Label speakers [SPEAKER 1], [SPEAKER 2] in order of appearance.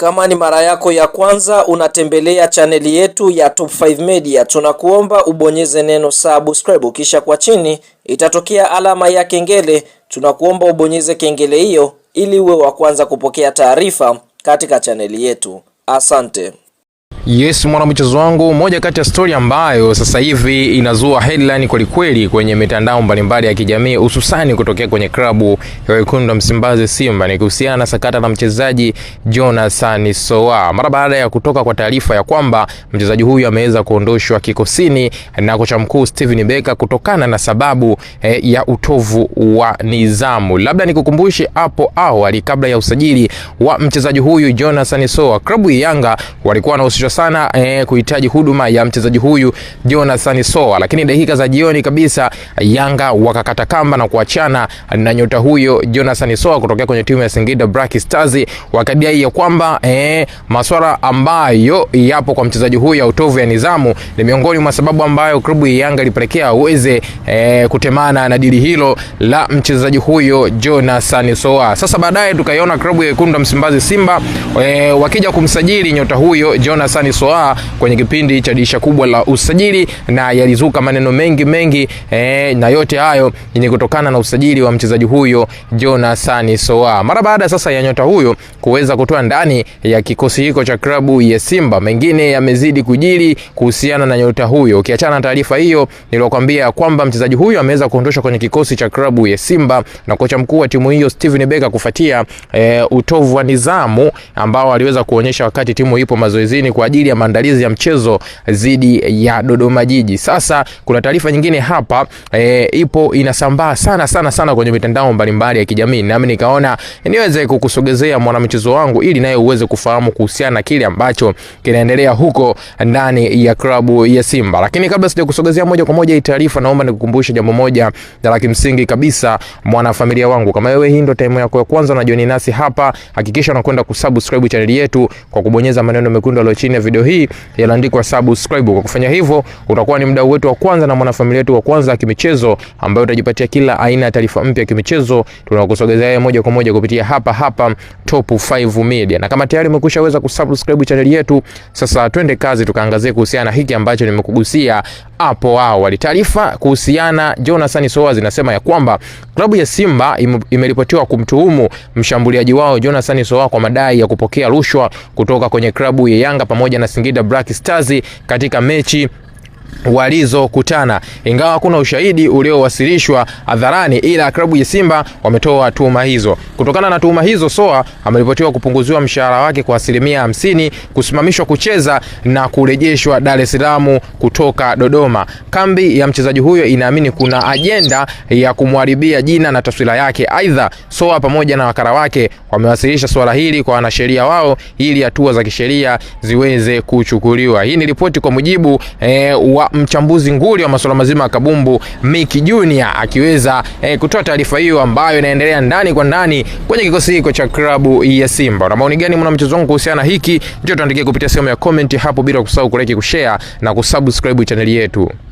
[SPEAKER 1] Kama ni mara yako ya kwanza unatembelea chaneli yetu ya Top 5 Media, tunakuomba ubonyeze neno subscribe, kisha kwa chini itatokea alama ya kengele. Tunakuomba ubonyeze kengele hiyo ili uwe wa kwanza kupokea taarifa katika chaneli yetu. Asante.
[SPEAKER 2] Yes, mwanamchezo wangu, moja kati ya story ambayo sasa hivi inazua headline kweli kwenye mitandao mbalimbali ya kijamii, hususani kutokea kwenye klabu ya Wekundu wa Msimbazi Simba, ni kuhusiana na sakata la mchezaji Jonathan Soa. Mara baada ya kutoka kwa taarifa ya kwamba mchezaji huyu ameweza kuondoshwa kikosini na kocha mkuu Steven Becker kutokana na sababu ya utovu wa nidhamu. Labda nikukumbushe hapo awali, kabla ya usajili wa mchezaji huyu Jonathan Soa, klabu ya Yanga walikuwa wanahusishwa sana kuhitaji huduma ya mchezaji huyu Jonathan Soa, lakini dakika za jioni kabisa Yanga wakakata kamba na kuachana na nyota huyo Jonathan Soa kutokea kwenye timu ya Singida Black Stars, wakadai ya kwamba masuala ambayo yapo kwa mchezaji huyu ya utovu ya nidhamu ni miongoni mwa sababu ambayo klabu ya Yanga ilipelekea uweze kutemana na dili hilo la mchezaji huyo Jonathan Soa. Sasa baadaye tukaiona klabu ya Wekundu wa Msimbazi Simba wakija kumsajili nyota huyo Jonathan Soa kwenye kipindi cha dirisha kubwa la usajili, na yalizuka maneno mengi na yote hayo ni kutokana na usajili wa mchezaji huyo Jonathan Soa. Mara baada sasa ya nyota huyo kuweza kutoa ndani ya kikosi hiko cha klabu ya Simba, mengine yamezidi kujiri kuhusiana na nyota huyo. Ukiachana na taarifa hiyo niliyokuambia kwamba mchezaji huyo ameweza kuondoshwa kwenye kikosi cha klabu ya Simba na kocha mkuu wa timu hiyo Steven Becker kufuatia utovu wa nidhamu ambao aliweza kuonyesha wakati timu ipo mazoezini kwa ajili ya maandalizi ya mchezo dhidi ya Dodoma Jiji. Sasa kuna taarifa nyingine hapa ipo inasambaa sana kwenye mitandao mbalimbali ya kijamii, nami nikaona niweze kukusogezea mwanamchezo wangu ili naye uweze kufahamu kuhusiana na kile ambacho kinaendelea huko ndani ya klabu ya Simba. Lakini kabla sijakusogezea moja kwa moja hii taarifa, naomba nikukumbushe jambo moja la kimsingi kabisa, mwanafamilia wangu. Kama wewe hii ndio time yako ya kwanza na join nasi hapa, hakikisha unakwenda kusubscribe channel yetu kwa kubonyeza maneno mekundu yaliyo chini ya video hii yaliandikwa subscribe. Kwa kufanya hivyo utakuwa ni mdau wetu wa kwanza na mwanafamilia wetu wa kwanza kimichezo, ambaye utajipatia kila aina ya taarifa mpya kimichezo tunakusogezea moja kwa moja kupitia hapa Top 5 Media. Na kama tayari umekushaweza kusubscribe channel yetu, sasa twende kazi tukaangazie kuhusiana na hiki ambacho nimekugusia hapo awali. Taarifa kuhusiana Jonathan Soa zinasema ya kwamba klabu ya Simba imeripotiwa kumtuhumu mshambuliaji wao Jonathan Soa kwa madai ya kupokea rushwa kutoka kwenye klabu ya Yanga pamoja na Singida Black Stars katika mechi walizokutana. Ingawa hakuna ushahidi uliowasilishwa hadharani, ila klabu ya Simba wametoa tuhuma hizo. Kutokana na tuhuma hizo, Soa ameripotiwa kupunguziwa mshahara wake kwa 50%, kusimamishwa kucheza na kurejeshwa Dar es Salaam kutoka Dodoma. Kambi ya mchezaji huyo inaamini kuna ajenda ya kumharibia jina na taswira yake. Aidha, Soa pamoja na wakala wake wamewasilisha swala hili kwa wanasheria wao ili hatua za kisheria ziweze kuchukuliwa. Hii ni ripoti kwa mujibu wa mchambuzi nguli wa masuala mazima ya kabumbu Mickey Junior, akiweza kutoa taarifa hiyo ambayo inaendelea ndani kwa ndani kwenye kikosi hiko cha klabu ya Simba. Una maoni gani mwanamchezo wangu kuhusiana hiki? Njoo tuandikie kupitia sehemu ya comment hapo, bila kusahau kulike, kushare na kusubscribe channel yetu.